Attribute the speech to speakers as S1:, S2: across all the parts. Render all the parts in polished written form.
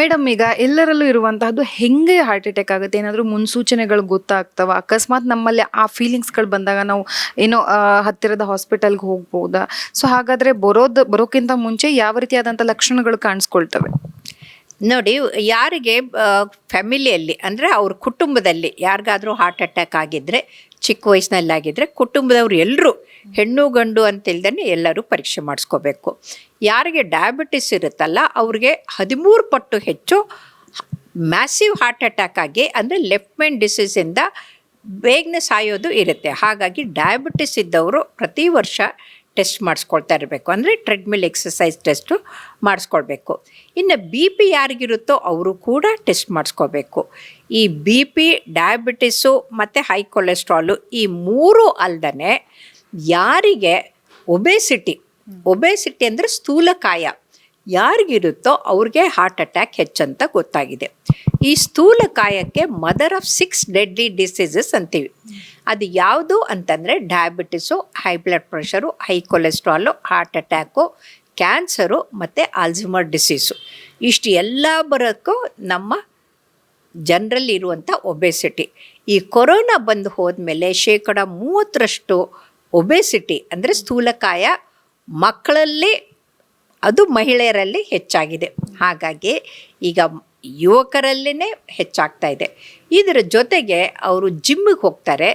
S1: Madam, ಈಗ ಎಲ್ಲರಲ್ಲೂ ಇರುವಂತಹದ್ದು ಹೆಂಗೆ ಹಾರ್ಟ್ ಅಟ್ಯಾಕ್ ಆಗುತ್ತೆ, ಏನಾದರೂ ಮುನ್ಸೂಚನೆಗಳು ಗೊತ್ತಾಗ್ತವ? ಅಕಸ್ಮಾತ್ ನಮ್ಮಲ್ಲಿ ಆ ಫೀಲಿಂಗ್ಸ್ಗಳು ಬಂದಾಗ ನಾವು ಏನೋ ಹತ್ತಿರದ ಹಾಸ್ಪಿಟಲ್ಗೆ ಹೋಗ್ಬೋದಾ? ಸೊ ಹಾಗಾದ್ರೆ ಬರೋಕ್ಕಿಂತ ಮುಂಚೆ ಯಾವ ರೀತಿಯಾದಂಥ ಲಕ್ಷಣಗಳು ಕಾಣಿಸ್ಕೊಳ್ತವೆ?
S2: ನೋಡಿ, ಯಾರಿಗೆ ಫ್ಯಾಮಿಲಿಯಲ್ಲಿ ಅಂದರೆ ಅವ್ರ ಕುಟುಂಬದಲ್ಲಿ ಯಾರಿಗಾದರೂ ಹಾರ್ಟ್ ಅಟ್ಯಾಕ್ ಆಗಿದ್ದರೆ, ಚಿಕ್ಕ ವಯಸ್ಸಿನಲ್ಲಾಗಿದ್ದರೆ ಕುಟುಂಬದವ್ರು ಎಲ್ಲರೂ ಹೆಣ್ಣು ಗಂಡು ಅಂತಿಲ್ದೇ ಎಲ್ಲರೂ ಪರೀಕ್ಷೆ ಮಾಡಿಸ್ಕೋಬೇಕು. ಯಾರಿಗೆ ಡಯಾಬಿಟಿಸ್ ಇರುತ್ತಲ್ಲ ಅವ್ರಿಗೆ 13 ಪಟ್ಟು ಹೆಚ್ಚು ಮ್ಯಾಸಿವ್ ಹಾರ್ಟ್ ಅಟ್ಯಾಕ್ ಆಗಿ, ಅಂದರೆ ಲೆಫ್ಟ್ ಮೈನ್ ಡಿಸೀಸಿಂದ ಬೇಗನೆ ಸಾಯೋದು ಇರುತ್ತೆ. ಹಾಗಾಗಿ ಡಯಾಬಿಟಿಸ್ ಇದ್ದವರು ಪ್ರತಿ ವರ್ಷ ಟೆಸ್ಟ್ ಮಾಡಿಸ್ಕೊಳ್ತಾ ಇರಬೇಕು, ಅಂದರೆ ಟ್ರೆಡ್ಮಿಲ್ ಎಕ್ಸಸೈಸ್ ಟೆಸ್ಟು ಮಾಡಿಸ್ಕೊಳ್ಬೇಕು. ಇನ್ನು ಬಿ ಪಿ ಯಾರಿಗಿರುತ್ತೋ ಅವರು ಕೂಡ ಟೆಸ್ಟ್ ಮಾಡಿಸ್ಕೋಬೇಕು. ಈ ಬಿ ಪಿ, ಡಯಾಬಿಟಿಸು ಮತ್ತು ಹೈ ಕೊಲೆಸ್ಟ್ರಾಲು ಈ ಮೂರು ಅಲ್ಲದೆ ಯಾರಿಗೆ ಒಬೇಸಿಟಿ ಅಂದರೆ ಸ್ಥೂಲಕಾಯ ಯಾರಿಗಿರುತ್ತೋ ಅವ್ರಿಗೆ ಹಾರ್ಟ್ ಅಟ್ಯಾಕ್ ಹೆಚ್ಚಂತ ಗೊತ್ತಾಗಿದೆ. ಈ ಸ್ಥೂಲಕಾಯಕ್ಕೆ ಮದರ್ ಆಫ್ 6 ಡೆಡ್ಲಿ ಡಿಸೀಸಸ್ ಅಂತೀವಿ. ಅದು ಯಾವುದು ಅಂತಂದರೆ diabetes, high blood pressure, high cholesterol, heart attack, cancer ಮತ್ತು ಆಲ್ಝೈಮರ್ ಡಿಸೀಸು. ಇಷ್ಟು ಎಲ್ಲ ಬರೋಕ್ಕೂ ನಮ್ಮ ಜನರಲ್ಲಿ ಇರುವಂಥ ಒಬೇಸಿಟಿ. ಈ ಕೊರೋನಾ ಬಂದು ಹೋದ್ಮೇಲೆ 30% ಒಬೇಸಿಟಿ ಅಂದರೆ ಸ್ಥೂಲಕಾಯ ಮಕ್ಕಳಲ್ಲಿ, ಅದು ಮಹಿಳೆಯರಲ್ಲಿ ಹೆಚ್ಚಾಗಿದೆ. ಹಾಗಾಗಿ ಈಗ ಯುವಕರಲ್ಲೇ ಹೆಚ್ಚಾಗ್ತಾ ಇದೆ. ಇದರ ಜೊತೆಗೆ ಅವರು ಜಿಮ್ಮಿಗೆ ಹೋಗ್ತಾರೆ.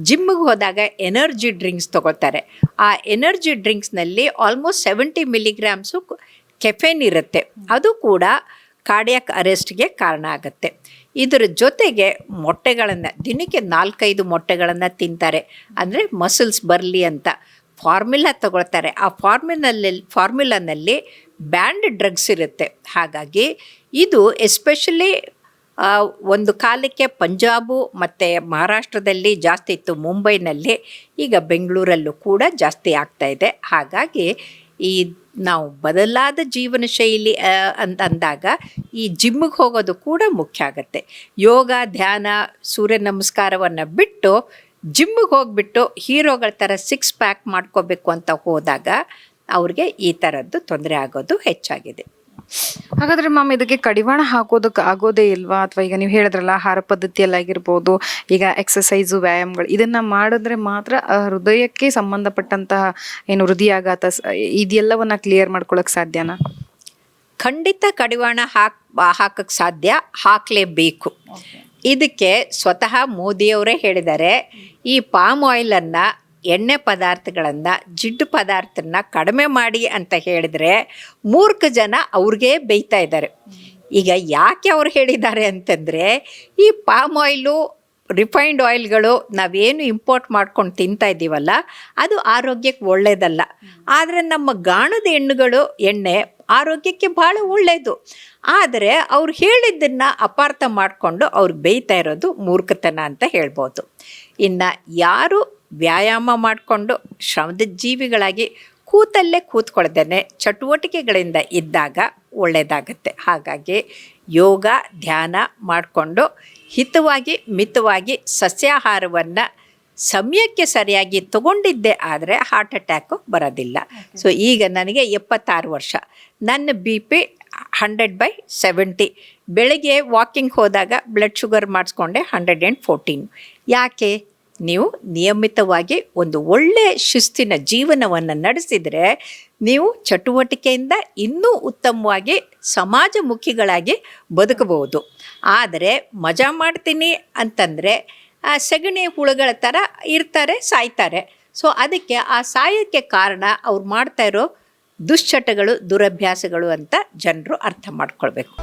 S2: ಜಿಮ್ಮಿಗೆ ಹೋದಾಗ ಎನರ್ಜಿ ಡ್ರಿಂಕ್ಸ್ ತೊಗೊಳ್ತಾರೆ. ಆ ಎನರ್ಜಿ ಡ್ರಿಂಕ್ಸ್ನಲ್ಲಿ ಆಲ್ಮೋಸ್ಟ್ 70 ಮಿಲಿಗ್ರಾಮ್ಸು ಕೆಫೆನ್ ಇರುತ್ತೆ. ಅದು ಕೂಡ ಕಾರ್ಡಿಯಾಕ್ ಅರೆಸ್ಟ್ಗೆ ಕಾರಣ ಆಗುತ್ತೆ. ಇದರ ಜೊತೆಗೆ ಮೊಟ್ಟೆಗಳನ್ನು ದಿನಕ್ಕೆ 4-5 ಮೊಟ್ಟೆಗಳನ್ನು ತಿಂತಾರೆ, ಅಂದರೆ ಮಸಲ್ಸ್ ಬರಲಿ ಅಂತ ಫಾರ್ಮುಲಾ ತಗೊಳ್ತಾರೆ. ಆ ಫಾರ್ಮುಲಾನಲ್ಲಿ ಬ್ಯಾಂಡ್ ಡ್ರಗ್ಸ್ ಇರುತ್ತೆ. ಹಾಗಾಗಿ ಇದು ಎಸ್ಪೆಷಲಿ ಒಂದು ಕಾಲಕ್ಕೆ ಪಂಜಾಬು ಮತ್ತು ಮಹಾರಾಷ್ಟ್ರದಲ್ಲಿ ಜಾಸ್ತಿ ಇತ್ತು, ಮುಂಬೈನಲ್ಲಿ, ಈಗ ಬೆಂಗಳೂರಲ್ಲೂ ಕೂಡ ಜಾಸ್ತಿ ಆಗ್ತಾಯಿದೆ. ಹಾಗಾಗಿ ಈ ನಾವು ಬದಲಾದ ಜೀವನ ಶೈಲಿ ಅಂದಾಗ ಈ ಜಿಮ್ಮಿಗೆ ಹೋಗೋದು ಕೂಡ ಮುಖ್ಯ ಆಗುತ್ತೆ. ಯೋಗ, ಧ್ಯಾನ, ಸೂರ್ಯ ನಮಸ್ಕಾರವನ್ನು ಬಿಟ್ಟು ಜಿಮ್ಮಿಗೆ ಹೋಗಿಬಿಟ್ಟು ಹೀರೋಗಳ ಥರ 6 ಪ್ಯಾಕ್ ಮಾಡ್ಕೋಬೇಕು ಅಂತ ಹೋದಾಗ ಅವ್ರಿಗೆ ಈ ಥರದ್ದು ತೊಂದರೆ ಆಗೋದು ಹೆಚ್ಚಾಗಿದೆ.
S1: ಹಾಗಾದರೆ ಮ್ಯಾಮ್, ಇದಕ್ಕೆ ಕಡಿವಾಣ ಹಾಕೋದಕ್ಕೆ ಆಗೋದೇ ಇಲ್ವಾ? ಅಥವಾ ಈಗ ನೀವು ಹೇಳಿದ್ರಲ್ಲ, ಆಹಾರ ಪದ್ಧತಿಯಲ್ಲಾಗಿರ್ಬೋದು, ಈಗ ಎಕ್ಸಸೈಸು, ವ್ಯಾಯಾಮಗಳು ಇದನ್ನು ಮಾಡಿದ್ರೆ ಮಾತ್ರ ಹೃದಯಕ್ಕೆ ಸಂಬಂಧಪಟ್ಟಂತಹ ಏನು ಹೃದಯಾಘಾತ ಇದೆಲ್ಲವನ್ನ ಕ್ಲಿಯರ್ ಮಾಡ್ಕೊಳ್ಳೋಕೆ ಸಾಧ್ಯನಾ?
S2: ಖಂಡಿತ ಕಡಿವಾಣ ಹಾಕಕ್ಕೆ ಸಾಧ್ಯ, ಹಾಕಲೇಬೇಕು. ಇದಕ್ಕೆ ಸ್ವತಃ ಮೋದಿಯವರೇ ಹೇಳಿದ್ದಾರೆ, ಈ ಪಾಮ್ ಆಯಿಲನ್ನು, ಎಣ್ಣೆ ಪದಾರ್ಥಗಳನ್ನು, ಜಿಡ್ಡು ಪದಾರ್ಥನ ಕಡಿಮೆ ಮಾಡಿ ಅಂತ ಹೇಳಿದರೆ ಮೂರ್ಖ ಜನ ಅವ್ರಿಗೆ ಬೈತಾ ಇದ್ದಾರೆ. ಈಗ ಯಾಕೆ ಅವ್ರು ಹೇಳಿದ್ದಾರೆ ಅಂತಂದರೆ, ಈ ಪಾಮ್ ಆಯಿಲು, ರಿಫೈನ್ಡ್ ಆಯಿಲ್ಗಳು ನಾವೇನು ಇಂಪೋರ್ಟ್ ಮಾಡ್ಕೊಂಡು ತಿಂತಾ ಇದ್ದೀವಲ್ಲ, ಅದು ಆರೋಗ್ಯಕ್ಕೆ ಒಳ್ಳೆಯದಲ್ಲ. ಆದರೆ ನಮ್ಮ ಗಾಣದ ಎಣ್ಣೆ ಆರೋಗ್ಯಕ್ಕೆ ಭಾಳ ಒಳ್ಳೆಯದು. ಆದರೆ ಅವ್ರು ಹೇಳಿದ್ದನ್ನು ಅಪಾರ್ಥ ಮಾಡಿಕೊಂಡು ಅವ್ರು ಬೇಯ್ತಾ ಇರೋದು ಮೂರ್ಖತನ ಅಂತ ಹೇಳ್ಬೋದು. ಇನ್ನು ಯಾರು ವ್ಯಾಯಾಮ ಮಾಡಿಕೊಂಡು ಶ್ರಮದ ಜೀವಿಗಳಾಗಿ ಕೂತಲ್ಲೇ ಕೂತ್ಕೊಳ್ದೇನೆ ಚಟುವಟಿಕೆಗಳಿಂದ ಇದ್ದಾಗ ಒಳ್ಳೆಯದಾಗತ್ತೆ. ಹಾಗಾಗಿ ಯೋಗ, ಧ್ಯಾನ ಮಾಡಿಕೊಂಡು ಹಿತವಾಗಿ, ಮಿತವಾಗಿ ಸಸ್ಯಾಹಾರವನ್ನು ಸಮಯಕ್ಕೆ ಸರಿಯಾಗಿ ತಗೊಂಡಿದ್ದೆ ಆದರೆ ಹಾರ್ಟ್ ಅಟ್ಯಾಕು ಬರೋದಿಲ್ಲ. ಸೊ ಈಗ ನನಗೆ 76 ವರ್ಷ, ನನ್ನ ಬಿ ಪಿ 100/70. ಬೆಳಗ್ಗೆ ವಾಕಿಂಗ್ ಹೋದಾಗ ಬ್ಲಡ್ ಶುಗರ್ ಮಾಡಿಸ್ಕೊಂಡೆ 114. ಯಾಕೆ? ನೀವು ನಿಯಮಿತವಾಗಿ ಒಂದು ಒಳ್ಳೆಯ ಶಿಸ್ತಿನ ಜೀವನವನ್ನು ನಡೆಸಿದರೆ ನೀವು ಚಟುವಟಿಕೆಯಿಂದ ಇನ್ನೂ ಉತ್ತಮವಾಗಿ ಸಮಾಜಮುಖಿಗಳಾಗಿ ಬದುಕಬಹುದು. ಆದರೆ ಮಜಾ ಮಾಡ್ತೀನಿ ಅಂತಂದರೆ ಸಗಣಿ ಹುಳುಗಳ ಥರ ಇರ್ತಾರೆ, ಸಾಯ್ತಾರೆ. ಸೊ ಅದಕ್ಕೆ ಆ ಸಾಯಕ್ಕೆ ಕಾರಣ ಅವ್ರು ಮಾಡ್ತಾ ಇರೋ ದುಶ್ಚಟಗಳು, ದುರಭ್ಯಾಸಗಳು ಅಂತ ಜನರು ಅರ್ಥ ಮಾಡ್ಕೊಳ್ಬೇಕು.